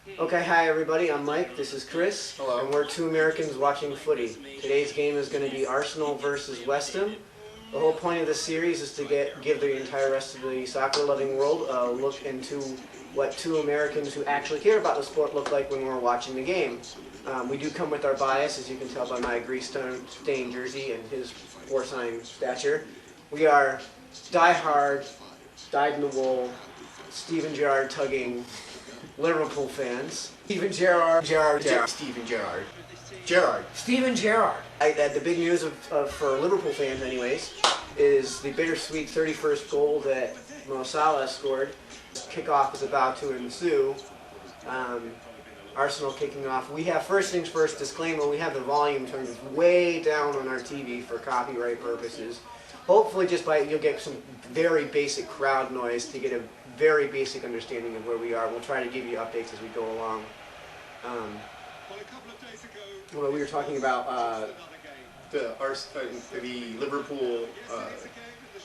Okay, hi everybody, I'm Mike, this is Chris. Hello. And we're two Americans watching footy. Today's game is going to be Arsenal versus West Ham. The whole point of this series is to give the entire rest of the soccer-loving world a look into what two Americans who actually care about the sport look like when we're watching the game. We do come with our bias, as you can tell by my grease-stained jersey and his porcine stature. We are die-hard, dyed-in-the-wool, Steven Gerrard tugging Liverpool fans. Steven Gerrard. Steven Gerrard. Steven Gerrard. The big news for Liverpool fans, anyways, is the bittersweet 31st goal that Mo Salah scored. Kickoff is about to ensue. Arsenal kicking off. We have, first things first, disclaimer, we have the volume turned way down on our TV for copyright purposes. Hopefully you'll get some very basic crowd noise to get a very basic understanding of where we are. We'll try to give you updates as we go along. Well, we were talking about The Liverpool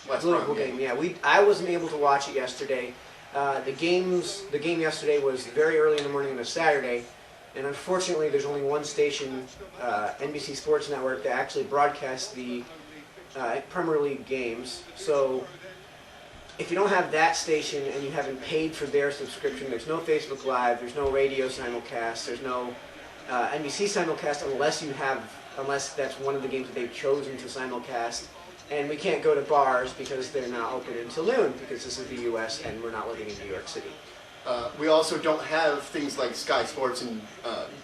West Liverpool Brom game. Yeah, I wasn't able to watch it yesterday. The game yesterday was very early in the morning on a Saturday, and unfortunately, there's only one station, NBC Sports Network, that actually broadcasts the Premier League games. So if you don't have that station and you haven't paid for their subscription, there's no Facebook Live, there's no radio simulcast, there's no NBC simulcast unless that's one of the games that they've chosen to simulcast. And we can't go to bars because they're not open until noon because this is the U.S. and we're not living in New York City. We also don't have things like Sky Sports and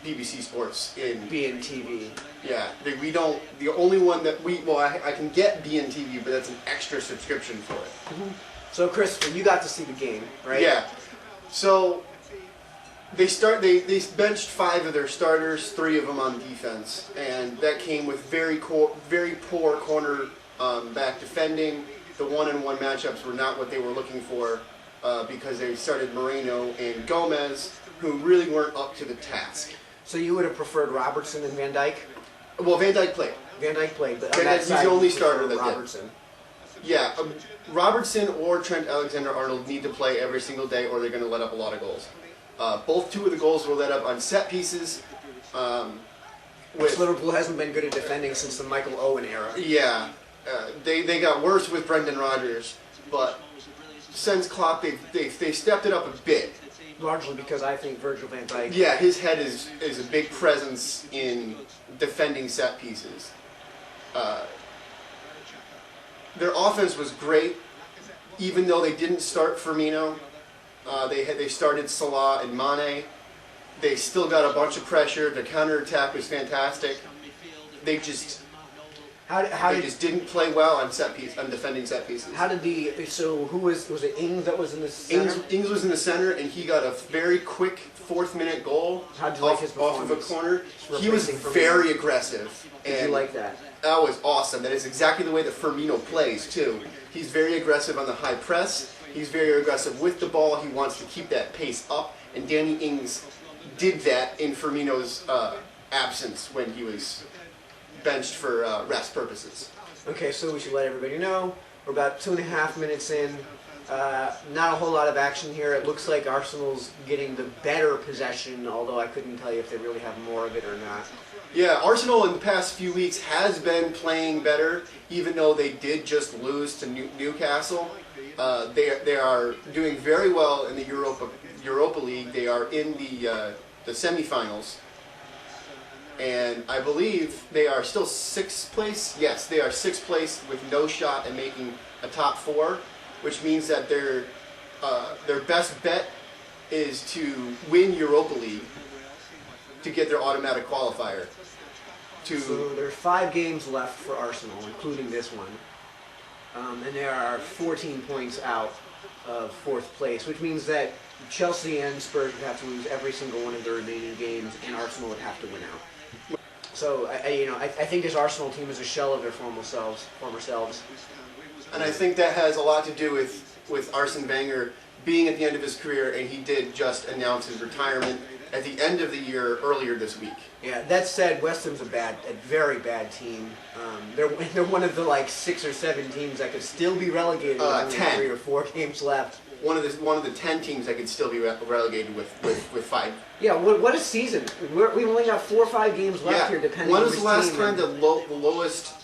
BBC Sports in BNTV. Yeah, we don't. The only one that I can get BNTV, but that's an extra subscription for it. Mm-hmm. So, Chris, you got to see the game, right? Yeah. So they benched 5 of their starters, 3 of them on defense, and that came with very poor corner back defending. The 1-on-1 matchups were not what they were looking for because they started Moreno and Gomez, who really weren't up to the task. So you would have preferred Robertson and Van Dijk? Well, Van Dijk played. But on that he's side, the only starter that Robertson. did. Yeah, Robertson or Trent Alexander-Arnold need to play every single day or they're going to let up a lot of goals. Both 2 of the goals were let up on set pieces. Which Liverpool hasn't been good at defending since the Michael Owen era. Yeah, they got worse with Brendan Rodgers, but since Klopp, they stepped it up a bit. Largely because I think Virgil van Dijk... Yeah, his head is a big presence in defending set pieces. Their offense was great, even though they didn't start Firmino. They started Salah and Mane. They still got a bunch of pressure. The counterattack was fantastic. They just didn't play well on defending set pieces. Was it Ings that was in the center? Ings was in the center, and he got a very quick 4th-minute goal off of a corner. He was very aggressive. Did you like that? That was awesome. That is exactly the way that Firmino plays, too. He's very aggressive on the high press. He's very aggressive with the ball. He wants to keep that pace up. And Danny Ings did that in Firmino's absence when he was benched for rest purposes. Okay, so we should let everybody know. We're about 2.5 minutes in. Not a whole lot of action here. It looks like Arsenal's getting the better possession, although I couldn't tell you if they really have more of it or not. Yeah, Arsenal in the past few weeks has been playing better, even though they did just lose to Newcastle. They are doing very well in the Europa League. They are in the semifinals, and I believe they are still 6th place. Yes, they are 6th place with no shot at making a top 4, which means that their best bet is to win Europa League to get their automatic qualifier. So there's 5 games left for Arsenal, including this one. And there are 14 points out of 4th place, which means that Chelsea and Spurs would have to lose every single one of their remaining games, and Arsenal would have to win out. So I think this Arsenal team is a shell of their former selves. And I think that has a lot to do with Arsene Wenger being at the end of his career, and he did just announce his retirement at the end of the year earlier this week. Yeah, that said, West Ham's a very bad team. They're one of the 6 or 7 teams that could still be relegated with 10. 3 or 4 games left. one of the 10 teams that could still be relegated with 5. Yeah, what a season. We've only got 4 or 5 games left here, depending on when was the last team time the lowest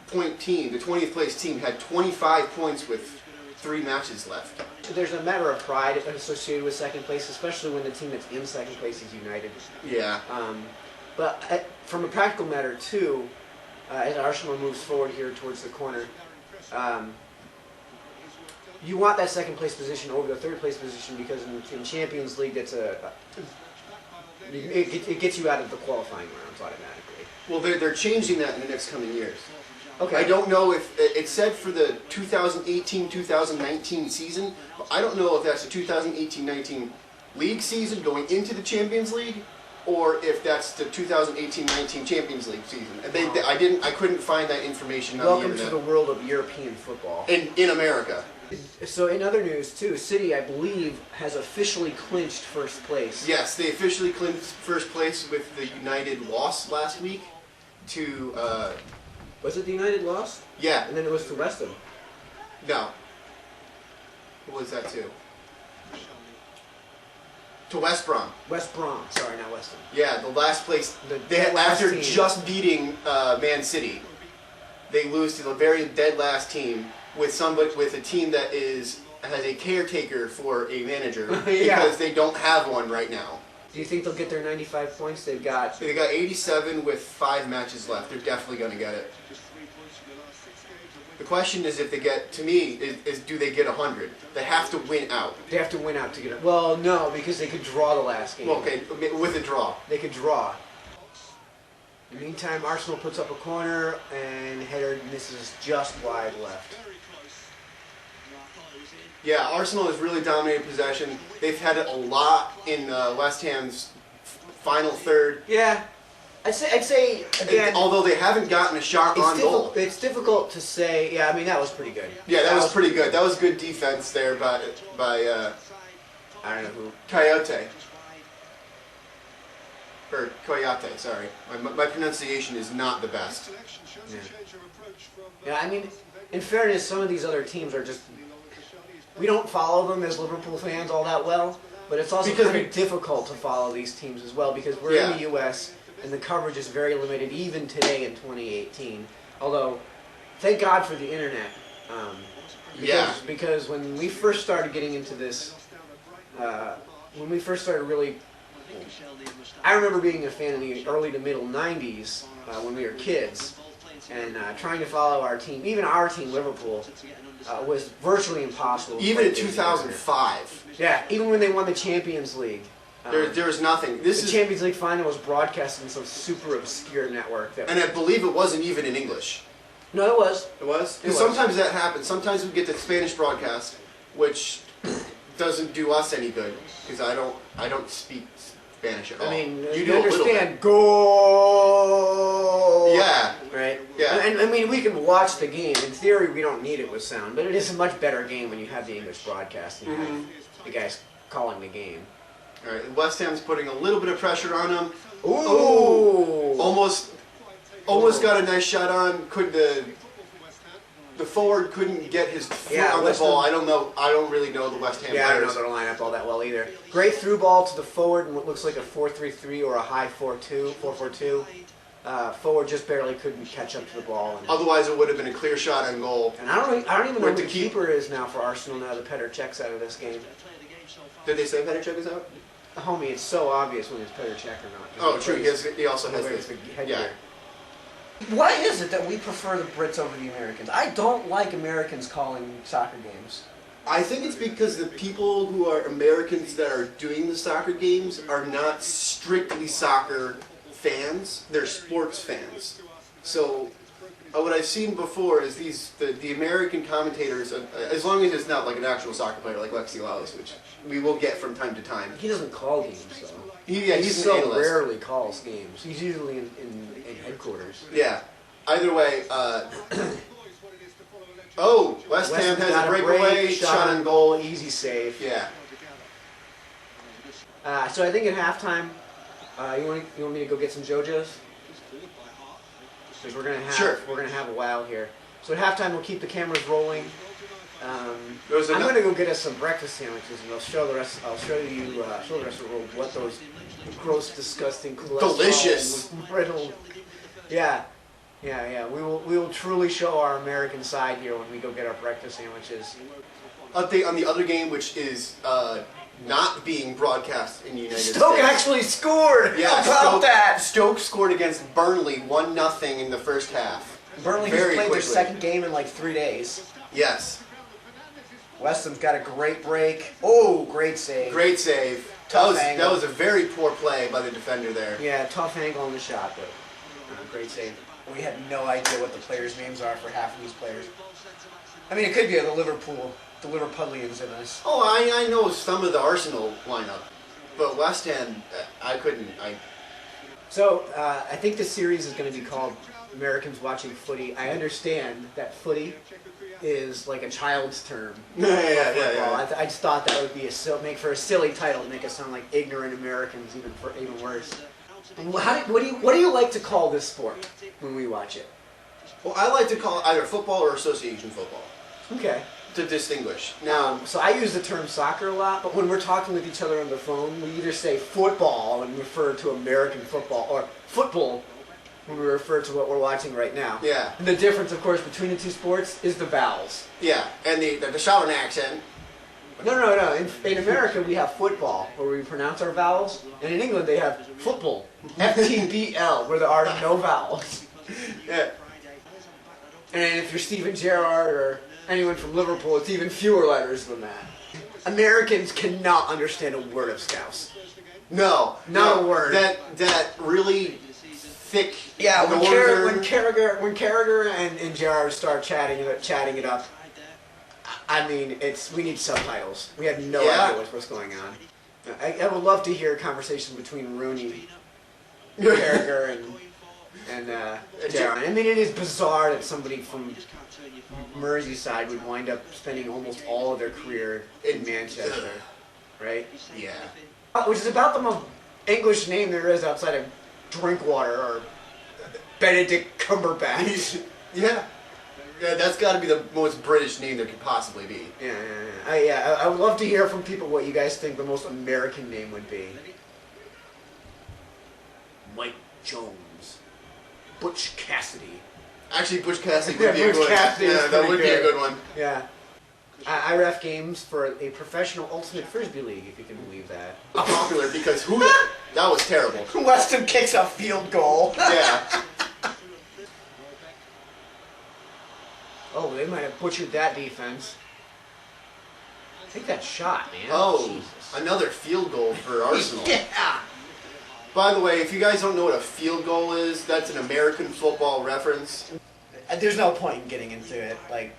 point team, the 20th place team, had 25 points with 3 matches left? There's a matter of pride associated with second place, especially when the team that's in second place is United. Yeah. But from a practical matter, too, as Arsenal moves forward here towards the corner, you want that second place position over the third place position because in Champions League, it gets you out of the qualifying rounds automatically. Well, they're changing that in the next coming years. Okay. I don't know if it said for the 2018-2019 season, but I don't know if that's the 2018-19 league season going into the Champions League, or if that's the 2018-19 Champions League season. I couldn't find that information on the Welcome internet. to the world of European football. In America. So in other news too, City, I believe, has officially clinched first place. Yes, they officially clinched first place with the United loss last week to. Was it the United loss? Yeah. And then it was to West Ham. No. What was that too? To West Brom. West Brom. Sorry, not West Ham. Yeah, the last place. Dead last After team. just beating Man City, they lose to the very dead last team with a team that has a caretaker for a manager because they don't have one right now. Do you think they'll get their 95 points? They got 87 with 5 matches left. They're definitely going to get it. The question is if they get, to me, is do they get 100? They have to win out. They have to win out to get it. Well, no, because they could draw the last game. Well, okay, with a draw. They could draw. In the meantime, Arsenal puts up a corner and header misses just wide left. Yeah, Arsenal has really dominated possession. They've had it a lot in West Ham's final third. Yeah, I'd say again. Although they haven't gotten a shot on goal. It's difficult to say. Yeah, I mean that was pretty good. Yeah, that was pretty good. That was good defense there by I don't know who. Coyote. Or Coyote, sorry. My pronunciation is not the best. Yeah, I mean, in fairness, some of these other teams are just. We don't follow them as Liverpool fans all that well, but it's also kind of difficult to follow these teams as well because we're in the U.S. and the coverage is very limited even today in 2018. Although, thank God for the internet. Because when we first started getting into this, when we first started really, I remember being a fan in the early to middle 90s when we were kids and trying to follow our team, even our team, Liverpool. Was virtually impossible. Even in 2005. Yeah, even when they won the Champions League. There was nothing. The Champions League final was broadcast on some super obscure network. And I believe it wasn't even in English. No, it was. It was? Because sometimes that happens. Sometimes we get the Spanish broadcast, which doesn't do us any good. Because I don't speak Spanish at all. I mean, you do do understand. Goal! Yeah. Right? Yeah. And I mean, we can watch the game. In theory, we don't need it with sound, but it is a much better game when you have the English broadcast and you have the guys calling the game. All right, West Ham's putting a little bit of pressure on them. Ooh! Almost got a nice shot on. The forward couldn't get his foot on the ball. I don't know. I don't really know the West Ham players. I don't know their lineup all that well either. Great through ball to the forward in what looks like a 4-3-3 or a high 4-4-2. Forward just barely couldn't catch up to the ball. Otherwise, it would have been a clear shot on goal. And I don't even know who the keeper is now for Arsenal now that Petr Cech's out of this game. Did they say Petr Cech is out? Homie, it's so obvious when it's Petr Cech or not. Oh, true. He also has the headgear. Why is it that we prefer the Brits over the Americans? I don't like Americans calling soccer games. I think it's because the people who are Americans that are doing the soccer games are not strictly soccer fans. They're sports fans. So what I've seen before is the American commentators, as long as it's not like an actual soccer player like Lexi Lawless, which we will get from time to time. He doesn't call games, though. He's so an analyst. rarely calls games. He's usually in headquarters. Yeah. Either way, West Ham has a breakaway, shot on goal. Easy save. Yeah. So I think at halftime, you want me to go get some JoJo's? Because we're gonna have a while here. So at halftime we'll keep the cameras rolling. I'm gonna go get us some breakfast sandwiches, and I'll show the rest. I'll show you show the rest of the world what those gross, disgusting, delicious, riddled. Yeah. We will truly show our American side here when we go get our breakfast sandwiches. Update on the other game, which is not being broadcast in the United States. Stoke actually scored! Yeah, How about that? Stoke scored against Burnley 1-0 in the first half. Burnley has played their second game in like 3 days. Yes. West Ham's got a great break. Oh, great save. Great save. That was a very poor play by the defender there. Yeah, tough angle on the shot, but great save. We had no idea what the players' names are for half of these players. I mean, it could be the Liverpudlians in us. Oh, I know some of the Arsenal lineup, but West Ham, I couldn't. So, I think this series is going to be called Americans Watching Footie. I understand that footy is like a child's term. Yeah. I just thought that would be make for a silly title to make us sound like ignorant Americans, even worse. What do you like to call this sport when we watch it? Well, I like to call it either football or association football. Okay. To distinguish. Now, so I use the term soccer a lot, but when we're talking with each other on the phone, we either say football and refer to American football, or football when we refer to what we're watching right now. Yeah. And the difference, of course, between the two sports is the vowels. Yeah, and the southern accent. No. In America, we have football, where we pronounce our vowels, and in England, they have football, FTBL, where there are no vowels. Yeah. And if you're Steven Gerrard or anyone from Liverpool, it's even fewer letters than that. Americans cannot understand a word of Scouse. No. Not a word. That really thick. Yeah, when Carragher and Gerrard start chatting it up, I mean, we need subtitles. We have no idea what's going on. I would love to hear a conversation between Rooney, Carragher, and Gerrard. I mean, it is bizarre that somebody from Merseyside would wind up spending almost all of their career in Manchester, right? Yeah. Which is about the most English name there is outside of Drinkwater or Benedict Cumberbatch. Yeah, that's got to be the most British name there could possibly be. Yeah. I would love to hear from people what you guys think the most American name would be. Mike Jones. Butch Cassidy. Actually, Butch Cassidy would be a good one. Yeah, that would be a good one. Yeah. I ref games for a professional ultimate frisbee league, if you can believe that. Popular because that was terrible. Weston kicks a field goal. Yeah. Oh, they might have butchered that defense. Take that shot, man. Oh, Jesus. Another field goal for Arsenal. Yeah. By the way, if you guys don't know what a field goal is, that's an American football reference. There's no point in getting into it, like.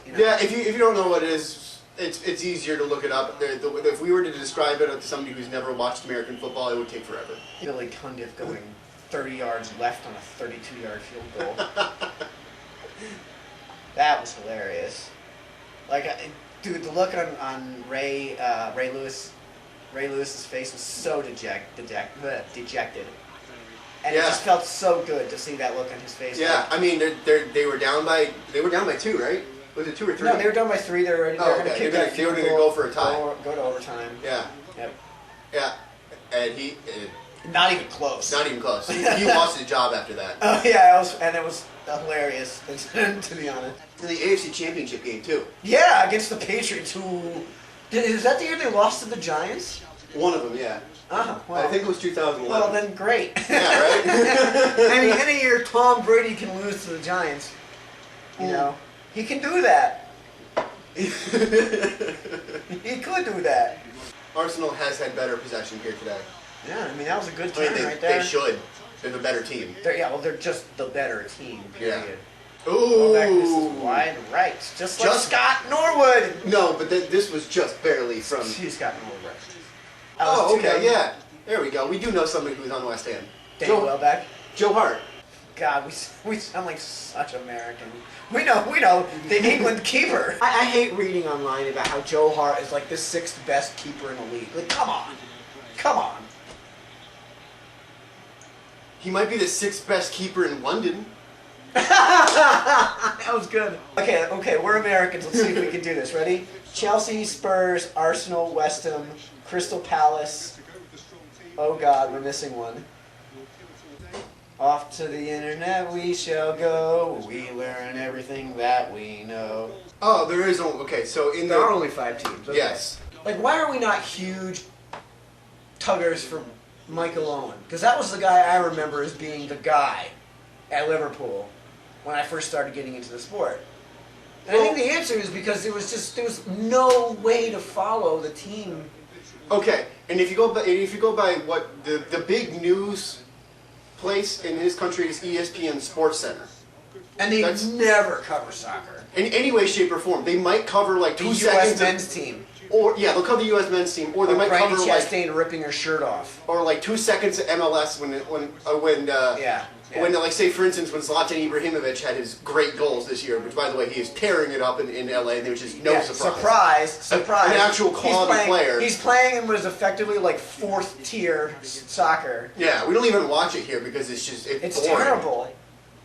You know. Yeah, if you don't know what it is, it's easier to look it up. If we were to describe it to somebody who's never watched American football, it would take forever. Billy Cundiff going 30 yards left on a 32-yard field goal. That was hilarious. Like, dude, the look on Ray Lewis's face was so dejected, and it just felt so good to see that look on his face. Yeah, I mean, they were down by 2, right? Was it 2 or 3? No, they were down by 3. They were going to kick that field goal. They were going to go for a tie. Go to overtime. Yeah. Yep. Yeah, and he. Not even close. Not even close. He lost his job after that. Oh yeah, it was hilarious, to be honest. In the AFC Championship game too. Yeah, against the Patriots, who is that the year they lost to the Giants? One of them, yeah. Well, I think it was 2011. Well, then great. Yeah, right? I mean, any year Tom Brady can lose to the Giants, you know, he can do that. He could do that. Arsenal has had better possession here today. Yeah, I mean, that was a good turn right there. They should. They're the better team. They're just the better team, period. Yeah. Ooh. This is wide right. Just like Scott Norwood. No, but this was just barely from... Scott Norwood. Oh, okay, yeah. There we go. We do know somebody who's on West Ham. Danny Welbeck. Joe Hart. God, we sound like such Americans. We know, the England keeper. I hate reading online about how Joe Hart is like the 6th best keeper in the league. Like, come on. He might be the 6th best keeper in London. That was good. Okay, we're Americans. Let's see if we can do this. Ready? Chelsea, Spurs, Arsenal, West Ham, Crystal Palace. Oh God, we're missing one. Off to the internet we shall go. We learn everything that we know. Oh, there is only... Okay, so in There are only 5 teams. Okay. Yes. Like, why are we not huge tuggers for Michael Owen? Because that was the guy I remember as being the guy at Liverpool when I first started getting into the sport. And I think the answer is because there was no way to follow the team. Okay, and if you go by what the big news place in his country is ESPN Sports Center. And they never cover soccer. In any way, shape, or form. They might cover like 2 the seconds. U.S. men's team. Or yeah, they'll cover the U.S. men's team, or they might cover Brady like Chastain ripping her shirt off. or like 2 seconds of MLS when like say for instance when Zlatan Ibrahimovic had his great goals this year, which by the way he is tearing it up in LA, and there was just no surprise. Surprise! An actual quality player. He's playing in what is effectively like 4th tier soccer. Yeah, we don't even watch it here because it's boring. Terrible.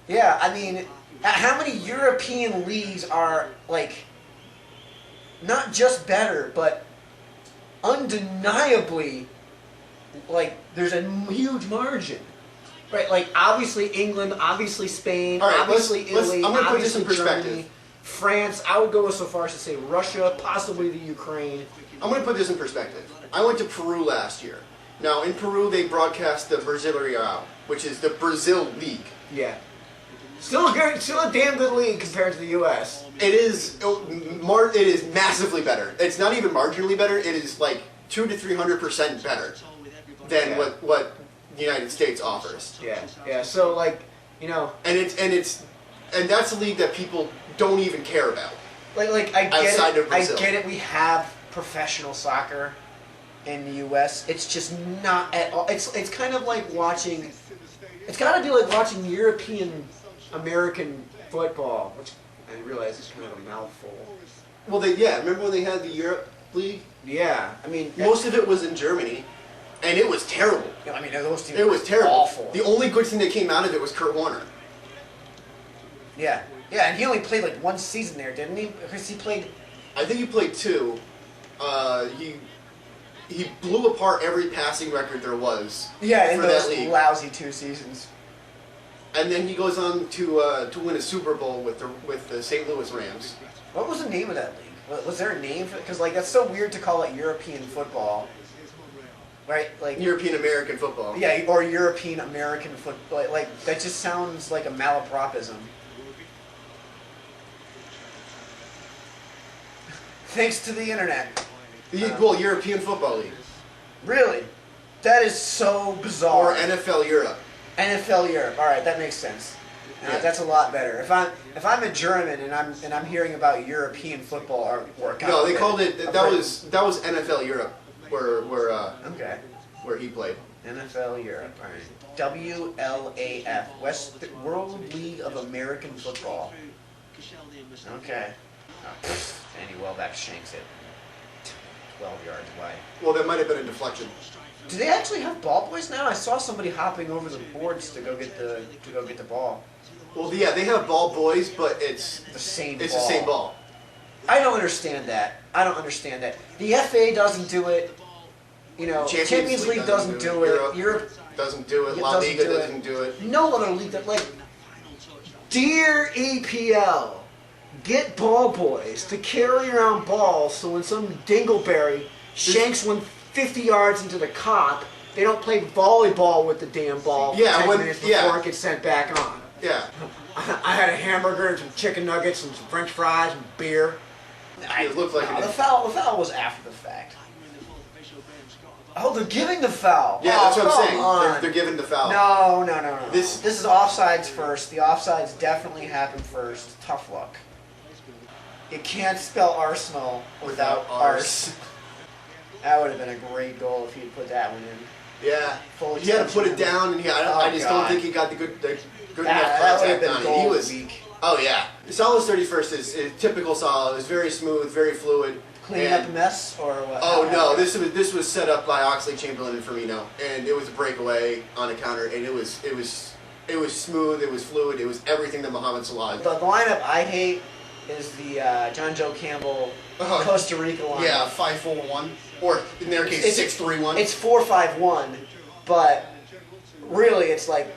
Yeah, I mean, how many European leagues are like not just better, but undeniably like there's a huge margin. Right, like obviously England, obviously Spain, all right, obviously Italy, I'm gonna put this in obviously perspective. Germany, France. I would go so far as to say Russia, possibly the Ukraine. I'm going to put this in perspective. I went to Peru last year. Now, in Peru, they broadcast the Brasileirão, which is the Brazil League. Yeah. Still a damn good league compared to the U.S. It is massively better. It's not even marginally better. It is like 200 to 300% better than what the United States offers. Yeah. So like, you know, and that's a league that people don't even care about. Like I get outside it. of Brazil. I get it. We have professional soccer in the U.S. It's just not at all. It's kind of like watching. It's got to be like watching European American football, which I realize is kind of a mouthful. Well, remember when they had the Europe League? Yeah, I mean most of it was in Germany, and it was terrible. I mean those teams. It was terrible. Awful. The only good thing that came out of it was Kurt Warner. Yeah, and he only played like 1 season there, didn't he? Because he played. I think he played 2. He blew apart every passing record there was. Yeah, in for those that league. lousy 2 seasons. And then he goes on to win a Super Bowl with the St. Louis Rams. What was the name of that league? Was there a name for it? Because like that's so weird to call it European football, right? Like European American football. Yeah, or European American football. Like that just sounds like a malapropism. Thanks to the internet. Well, European Football League. Really? That is so bizarre. Or NFL Europe. NFL Europe. All right, that makes sense. Yeah. That's a lot better. If I'm a German and I'm hearing about European football or no, they called it that was NFL Europe where he played. NFL Europe. All right. WLAF, World League of American Football. Okay. Andy Welbeck shanks it. 12 yards wide. Well, that might have been a deflection. Do they actually have ball boys now? I saw somebody hopping over the boards to go get the ball. Well, yeah, they have ball boys, but it's the same. It's the same ball. I don't understand that. The FA doesn't do it. You know, Champions League doesn't do it. Europe doesn't do it. La Liga doesn't do it. No other league that dear EPL, get ball boys to carry around balls so when some dingleberry shanks one 50 yards into the cop, they don't play volleyball with the damn ball 10 minutes before it gets sent back on. Yeah. I had a hamburger and some chicken nuggets and some French fries and beer. It looked like the foul was after the fact. Oh, they're giving the foul. Yeah, that's what I'm saying. They're giving the foul. No. This is offsides first. The offsides definitely happen first. Tough luck. You can't spell Arsenal without arse. That would have been a great goal if he had put that one in. Yeah. He had to put it down, and I just don't think he got the good enough contact on it. He was weak. Oh yeah. Salah's 31st is typical Salah. It was very smooth, very fluid. Cleaning up a mess or what? Oh no, this was set up by Oxlade-Chamberlain and Firmino, and it was a breakaway on a counter, and it was It was smooth. It was fluid. It was everything that Mohamed Salah. The lineup I hate is the John Joe Campbell Costa Rica line. Yeah, 5-4-1, or in their case, 6-3-1. It's 4-5-1, but really it's like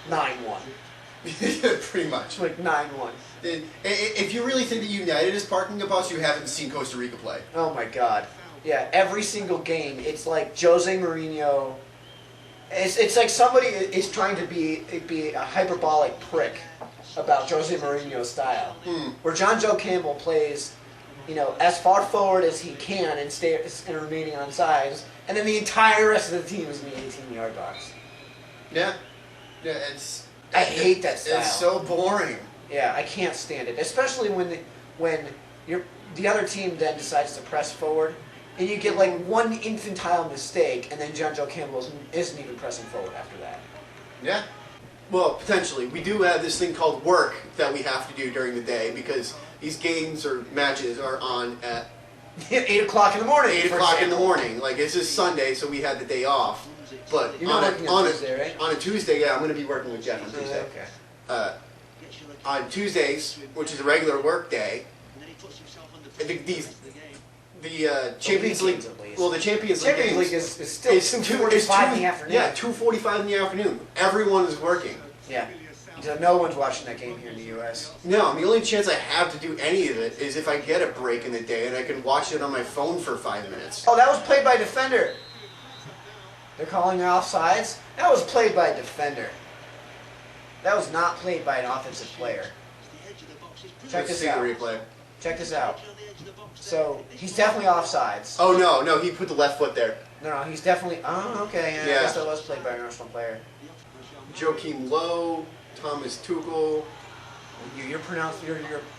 9-1. Pretty much. It's like 9-1. If you really think that United is parking a bus, you haven't seen Costa Rica play. Oh my God. Yeah, every single game, it's like Jose Mourinho. It's like somebody is trying to be a hyperbolic prick about Jose Mourinho's style. Where John Joe Campbell plays, as far forward as he can and remaining on sides, and then the entire rest of the team is in the 18-yard box. Yeah. Yeah, I hate that style. It's so boring. Yeah, I can't stand it, especially when the other team then decides to press forward, and you get like one infantile mistake, and then John Joe Campbell isn't even pressing forward after that. Yeah. Well, potentially. We do have this thing called work that we have to do during the day because these games or matches are on at 8 o'clock in the morning. 8 o'clock in the morning. Like, it's just Sunday, so we had the day off. But You're not working on Tuesday, right? On a Tuesday, yeah, I'm going to be working with Jeff on Tuesday. Okay. On Tuesdays, which is a regular work day, the Champions League. Well, the Champions League is still 2:45 in the afternoon. Yeah, 2:45 in the afternoon. Everyone is working. Yeah. So no one's watching that game here in the U.S. No, the only chance I have to do any of it is if I get a break in the day and I can watch it on my phone for 5 minutes. Oh, that was played by defender. They're calling it offsides. That was played by a defender. That was not played by an offensive player. Check this out. Replay. Check this out. So he's definitely offsides. Oh no, he put the left foot there. No, he's definitely. Oh, okay. Yeah. I guess that was played by an Arsenal player. Joachim Low, Thomas Tuchel. You're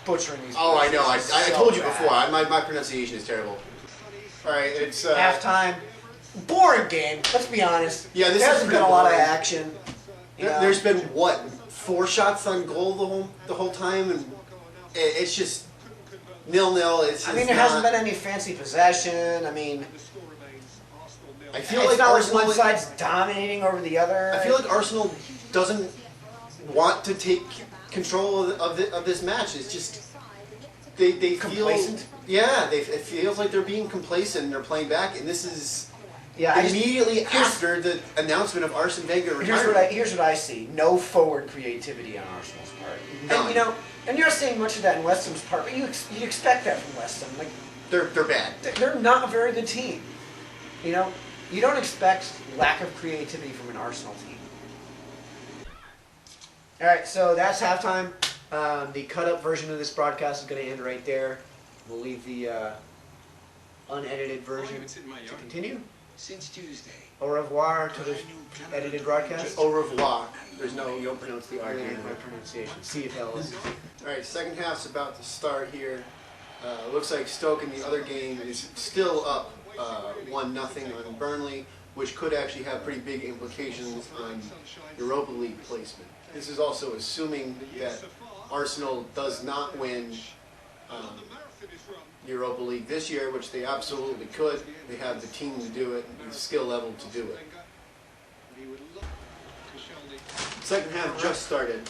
butchering these. Oh, I know. I so told you bad. before. My pronunciation is terrible. All right, it's halftime. Boring game. Let's be honest. Yeah, this there is hasn't pretty been a lot of boring. action. There's been what 4 shots on goal the whole time, and it's just 0-0. There hasn't been any fancy possession. I feel it's like not Arsenal, like one side's dominating over the other. I feel like Arsenal doesn't want to take control of this match. It's just they complacent. Feel it feels like they're being complacent and they're playing back, and this is Yeah, immediately after the announcement of Arsene Wenger retirement. Here's what I see: no forward creativity on Arsenal's part. None. And you're not seeing much of that in West Ham's part, but you expect that from West Ham. Like They're bad. they're not a very good team. You don't expect lack of creativity from an Arsenal team. All right, so that's halftime. The cut-up version of this broadcast is going to end right there. We'll leave the unedited version to continue. Since Tuesday. Au revoir to the edited broadcast. Au revoir. You don't pronounce the R Yeah, here. my pronunciation. See if hell is. All right, second half's about to start here. Looks like Stoke in the other game is still up 1-0 on Burnley, which could actually have pretty big implications on Europa League placement. This is also assuming that Arsenal does not win Europa League this year, which they absolutely could. They have the team to do it and the skill level to do it. Second half just started.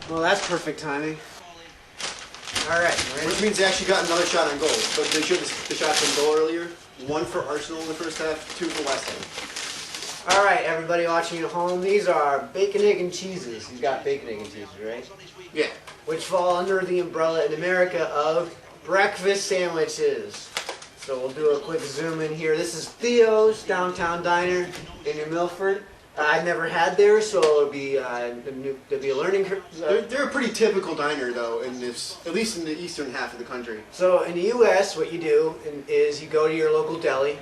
Well, that's perfect timing. All right, Which means they actually got another shot on goal. But they showed the shots on goal earlier. 1 for Arsenal in the first half, 2 for West Ham. All right, everybody watching at home, these are bacon, egg, and cheeses. You've got bacon, egg, and cheeses, right? Yeah. Which fall under the umbrella in America of breakfast sandwiches. So we'll do a quick zoom in here. This is Theo's Downtown Diner in New Milford. I've never had there, so it'll be a learning curve. They're a pretty typical diner, though, in this, at least in the eastern half of the country. So in the U.S., what you do is you go to your local deli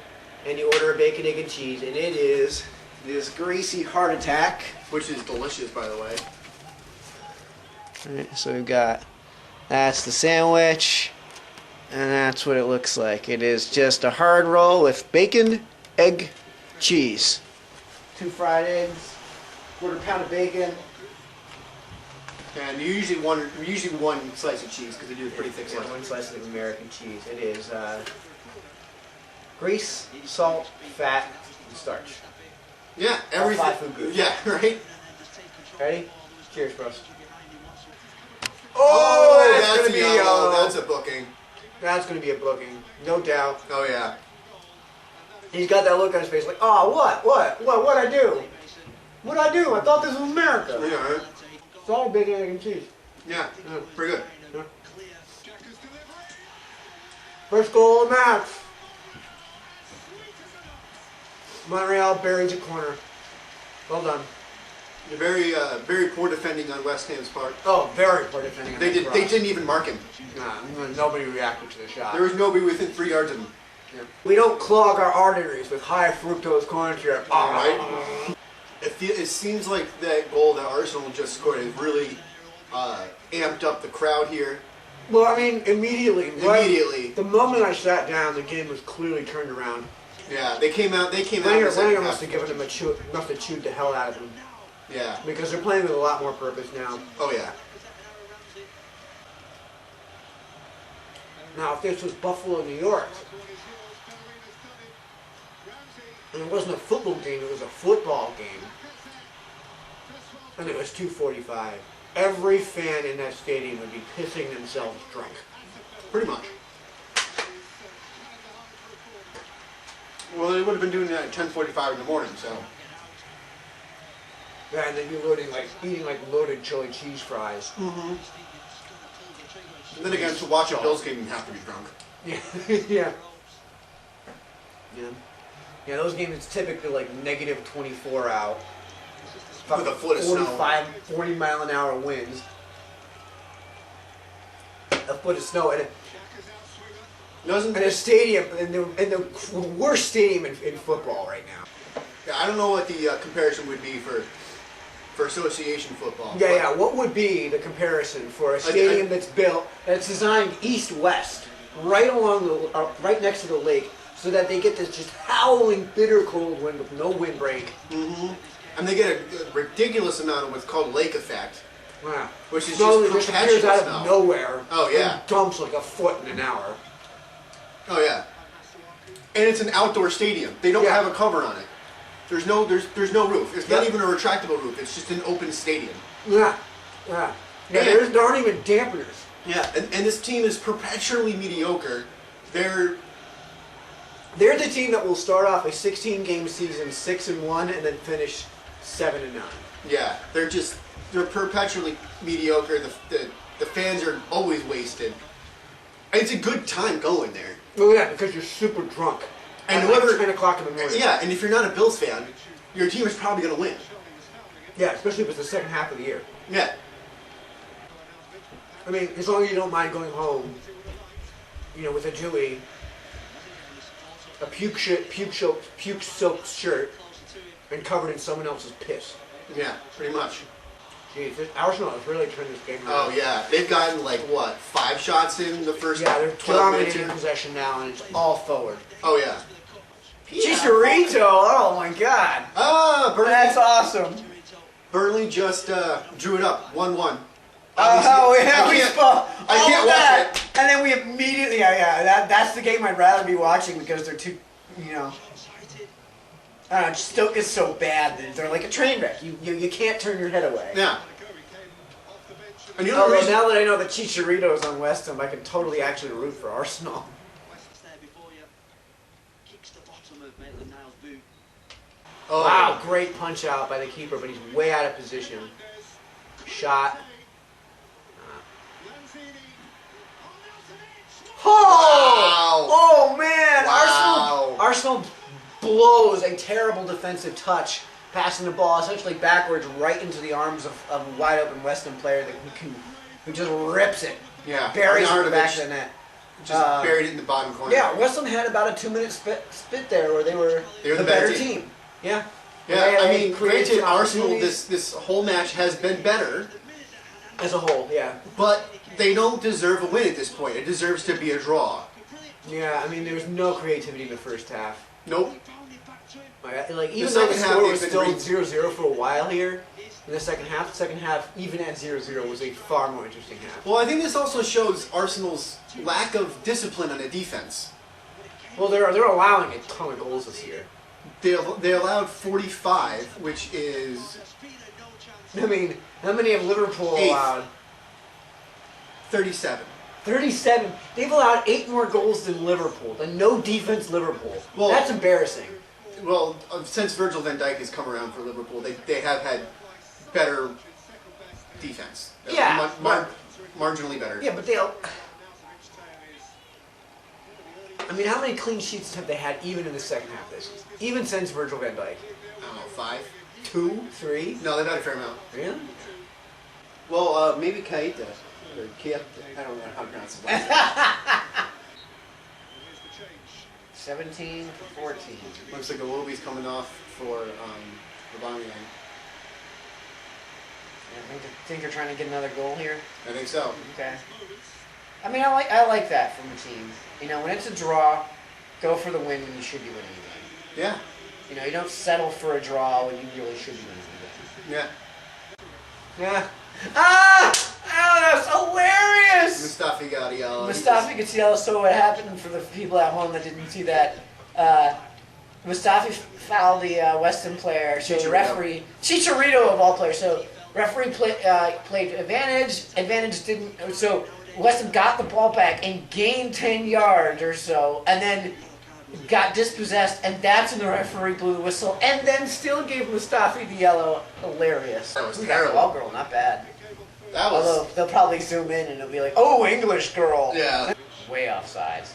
and you order a bacon, egg, and cheese, and it is this greasy heart attack. Which is delicious, by the way. Alright, so we've got, that's the sandwich, and that's what it looks like. It is just a hard roll with bacon, egg, cheese. 2 fried eggs, quarter pound of bacon. And usually one slice of cheese because they do a pretty thick slice. 1 slice of American cheese. It is grease, salt, fat, and starch. Yeah, everything. 5 food groups. Yeah, right. Ready? Cheers, bros. Oh, that's gonna a be yellow. That's a booking. That's gonna be a booking, no doubt. Oh yeah. He's got that look on his face like, oh, what'd I do? What'd I do? I thought this was America. Yeah, right. It's all bacon, egg, and cheese. Yeah, pretty good. Yeah. First goal of the match. Montreal buries a corner. Well done. Very poor defending on West Ham's part. Oh, very poor defending. They didn't even mark him. Nah, nobody reacted to the shot. There was nobody within 3 yards of him. Yeah. We don't clog our arteries with high fructose corn syrup. Right? It seems like that goal that Arsenal just scored has really amped up the crowd here. Well, I mean, immediately. Immediately. The moment I sat down, the game was clearly turned around. Yeah, they came out. Wenger must have given them must have chewed the hell out of them. Yeah. Because they're playing with a lot more purpose now. Oh yeah. Now, if this was Buffalo, New York, and it wasn't a football game, it was a football game, and it was 2:45, every fan in that stadium would be pissing themselves drunk. Pretty much. Well, they would have been doing that at 10:45 in the morning, so. Yeah, and then you're eating loaded chili cheese fries. Mm-hmm. And then again, to watch a Bills game, you have to be drunk. Yeah, yeah. Yeah, those games, it's typically like negative 24 out. With a foot of snow. 40 mile an hour winds. A foot of snow. And a stadium, and the worst stadium in football right now. Yeah, I don't know what the comparison would be for association football. Yeah. What would be the comparison for a stadium that's designed east-west, right next to the lake, so that they get this just howling, bitter cold wind with no windbreak. Mm-hmm. And they get a ridiculous amount of what's called lake effect. Wow. Which is snow just that appears out snow. of nowhere. Oh yeah. And dumps like a foot in an hour. Oh yeah. And it's an outdoor stadium. They don't have a cover on it. There's no roof. It's not even a retractable roof. It's just an open stadium. Yeah. There aren't even dampeners. Yeah, and this team is perpetually mediocre. They're the team that will start off a 16-game season 6-1 and then finish 7-9. Yeah, they're perpetually mediocre. The fans are always wasted. It's a good time going there. Oh yeah, because you're super drunk. And at like 10 o'clock in the morning. Yeah, and if you're not a Bills fan, your team is probably going to win. Yeah, especially if it's the second half of the year. Yeah. I mean, as long as you don't mind going home, with a Dewey, a puke-soaked shirt, and covered in someone else's piss. Yeah, pretty much. Jeez, Arsenal has really turned this game around. Oh yeah, they've gotten 5 shots in the first. Yeah, they're 12 minutes. dominating possession now, and it's all forward. Oh yeah. Chicharito! Oh my God! Ah, Burnley. That's awesome. Burnley just drew it up, 1-1. Oh yeah, I can't watch it. And then we immediately, that's the game I'd rather be watching because they're too, I don't know, Stoke is so bad that they're like a train wreck. You can't turn your head away. Yeah. And now that I know that Chicharito is on West Ham, I can totally actually root for Arsenal. Oh. Wow, great punch out by the keeper, but he's way out of position. Shot. Oh! Wow. Oh man! Wow. Arsenal blows a terrible defensive touch, passing the ball essentially backwards right into the arms of a wide open West Ham player who just rips it. Yeah. Buries it in the back of the net. Just buried it in the bottom corner. Yeah, West Ham had about a 2-minute spit there where they were the better team. Yeah. Yeah, I mean, granted, Arsenal this whole match has been better. As a whole, yeah. But they don't deserve a win at this point. It deserves to be a draw. Yeah, I mean, there was no creativity in the first half. Nope. Even though the score was still 0-0 for a while here, in the second half, even at 0-0, was a far more interesting half. Well, I think this also shows Arsenal's lack of discipline on the defense. Well, they're allowing a ton of goals this year. They allowed 45, which is I mean, how many have Liverpool Eighth. allowed? 37. 37. They've allowed 8 more goals than Liverpool. The no defense Liverpool. Well- That's embarrassing. Well, since Virgil van Dijk has come around for Liverpool, they have had better defense. Yeah, Marginally better. Yeah, but they'll. I mean, how many clean sheets have they had even in the second half this season? Even since Virgil van Dijk? I don't know, 5? 2, 3? No, they've had a fair amount. Really? Well, maybe Kaita. Or Keita. I don't know how to pronounce his last name. 17 to 14. Looks like Iwobi's coming off for Aubameyang. Think they're trying to get another goal here? I think so. Okay. I mean, I like that from a team. You know, when it's a draw, go for the win when you should be winning the game. Yeah. You know, you don't settle for a draw when you really should be winning the game. Yeah. Yeah. Ah! Oh, that's hilarious! Mustafi got a yellow. Mustafi gets yellow, so what happened for the people at home that didn't see that, Mustafi fouled the West Ham player, so the referee, Chicharito of all players, so referee played advantage didn't, so West Ham got the ball back and gained 10 yards or so, and then got dispossessed, and that's when the referee blew the whistle, and then still gave Mustafi the yellow. Hilarious. That was Who's terrible. That ball girl, not bad. That was. Although they'll probably zoom in and it'll be like, oh, English girl. Yeah. Way offsides.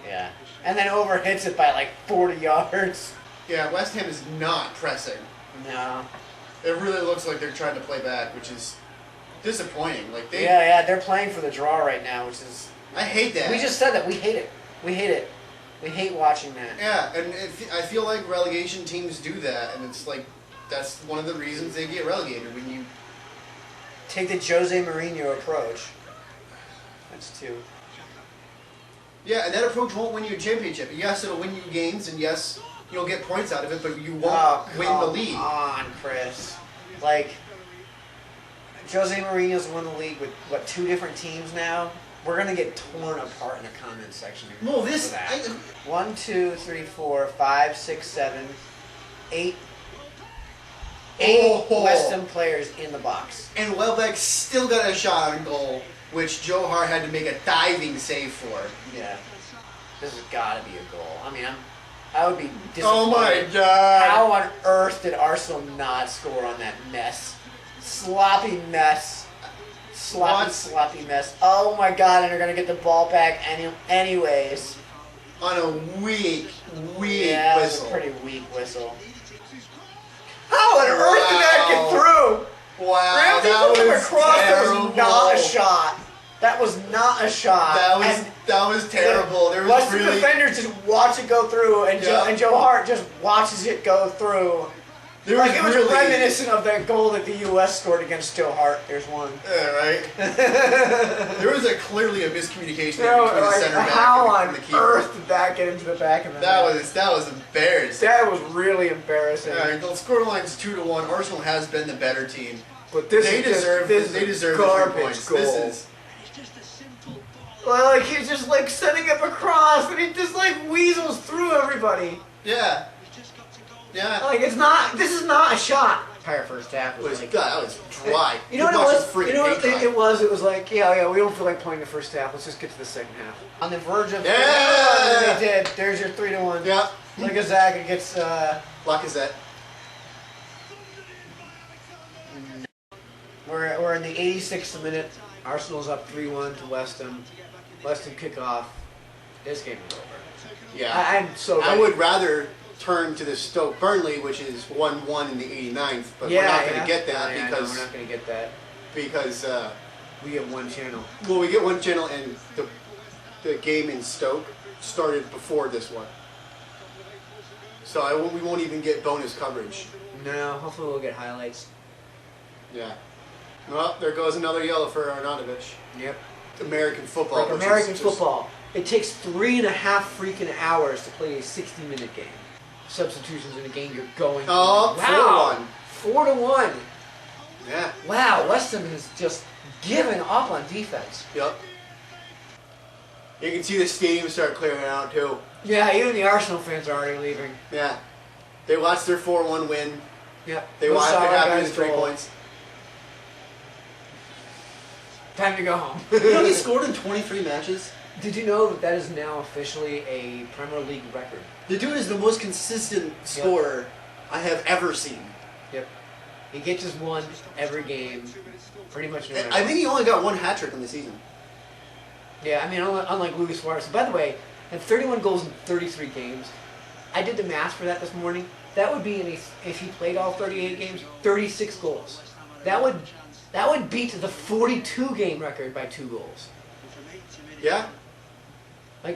Yeah. And then overhits it by like 40 yards. Yeah, West Ham is not pressing. No. It really looks like they're trying to play back, which is disappointing. Like they. Yeah, they're playing for the draw right now, which is. I hate that. We just said that. We hate it. We hate it. We hate watching that. Yeah, and I feel like relegation teams do that, and it's like that's one of the reasons they get relegated when you. Take the Jose Mourinho approach. That's 2. Yeah, and that approach won't win you a championship. Yes, it'll win you games, and yes, you'll get points out of it, but you won't win the league. Come on, Chris. Like, Jose Mourinho's won the league with, what, 2 different teams now? We're going to get torn apart in the comment section. Well, this... for that. 1, 2, 3, 4, 5, 6, 7, 8... 8 West Ham players in the box. And Welbeck still got a shot on goal, which Joe Hart had to make a diving save for. Yeah. This has got to be a goal. I mean, I would be disappointed. Oh my God. How on earth did Arsenal not score on that mess? Sloppy mess. Sloppy mess. Oh my God, and they're going to get the ball back anyways. On a weak Yeah, it was whistle. a pretty weak whistle. How on earth did that get through? Wow, Ramsey that put him was across. terrible. That was not a shot. That was not a shot. That was terrible. There was Western really... defenders just watch it go through, and Joe Hart just watches it go through. There Like it was really... reminiscent of that goal that the U.S. scored against Joe Hart. There's one. Yeah, right. There was clearly a miscommunication between No, the center back how and on the keeper. earth did that get into the back of the net? That was embarrassing. That was really embarrassing. All right, the scoreline's 2-1. Arsenal has been the better team. But this They is deserve the garbage 3 points. goal. This is Well, like he's just like setting up a cross, and he just like weasels through everybody. yeah. Like it's not. This is not a shot. Entire first half It was like. God, that was dry. You know what it was? You know what paint it was? It was like, yeah, we don't feel like playing the first half. Let's just get to the second half. On the verge of. Yeah! They did. There's your 3-1. Yeah. Lacazette gets. Lacazette. We're in the 86th minute. Arsenal's up 3-1 to West Ham. West Ham kick off. This game is over. Yeah. I'm so. I ready. would rather turn to the Stoke Burnley, which is 1-1 in the 89th, but we're not going to get that No, because we're not going to get that. because We have one channel. well, we get one channel, and the game in Stoke started before this one, so we won't even get bonus coverage. No, hopefully we'll get highlights. Yeah. Well, there goes another yellow for Arnautovic. Yep. American football. Like which American is just- football. It takes 3.5 freaking hours to play a 60-minute game. Substitutions in a game you're going. Oh, wow. 4-1. 4-1. Yeah. Wow, West Ham has just given up on defense. Yep. You can see the stadium start clearing out too. Yeah, even the Arsenal fans are already leaving. Yeah. They watched their 4-1 win. Yep. They Those watched solid it happen guys in 3 goal. points. Time to go home. You know he scored in 23 matches? Did you know that is now officially a Premier League record? The dude is the most consistent scorer I have ever seen. Yep. He gets his one every game, pretty much. No matter I think he only got 1 hat trick in the season. Yeah, I mean, unlike Luis Suarez. By the way, at 31 goals in 33 games, I did the math for that this morning. That would be, if he played all 38 games, 36 goals. That would beat the 42 game record by 2 goals. Yeah? I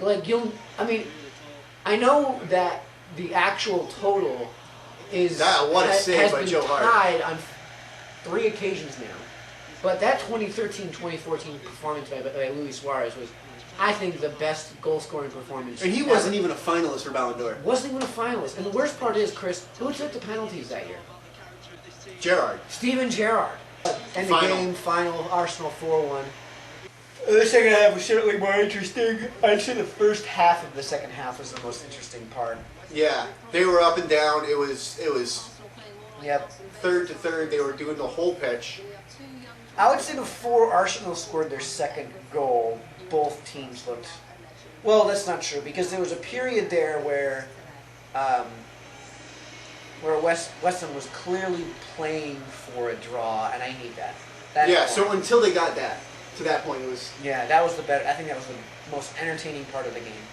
know that the actual total is What a save has by been Joe Hart. tied on 3 occasions now. But that 2013-2014 performance by Luis Suarez was, I think, the best goal-scoring performance. And he wasn't even a finalist for Ballon d'Or. Wasn't even a finalist. And the worst part is, Chris, who took the penalties that year? Gerrard. Steven Gerrard. And the Final. game final, Arsenal 4-1. The second half was certainly more interesting. I'd say the first half of the second half was the most interesting part. Yeah, they were up and down. It was Yep. third to third. They were doing the whole pitch. I would say before Arsenal scored their second goal, both teams looked... Well, that's not true, because there was a period there where West Ham was clearly playing for a draw, and I hate that. Yeah, so until they got to that point, it was... Yeah, that was the better... I think that was the most entertaining part of the game.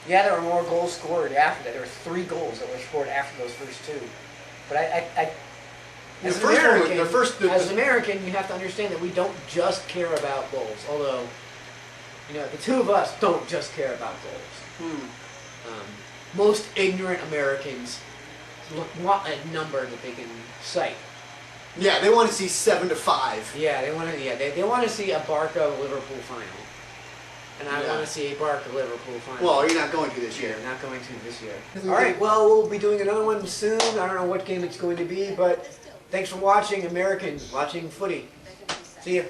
Yeah, there were more goals scored after that. There were 3 goals that were scored after those first 2. But as an American, you have to understand that we don't just care about goals. Although, the 2 of us don't just care about goals. Most ignorant Americans want a number that they can cite. Yeah, they want to see 7-5. Yeah, they want to. Yeah, they want to see a Barca Liverpool final, and I want to see a Barca Liverpool final. Well, you're not going to this year. Not going to this year. All right. Well, we'll be doing another one soon. I don't know what game it's going to be, but thanks for watching, Americans watching footy. See you.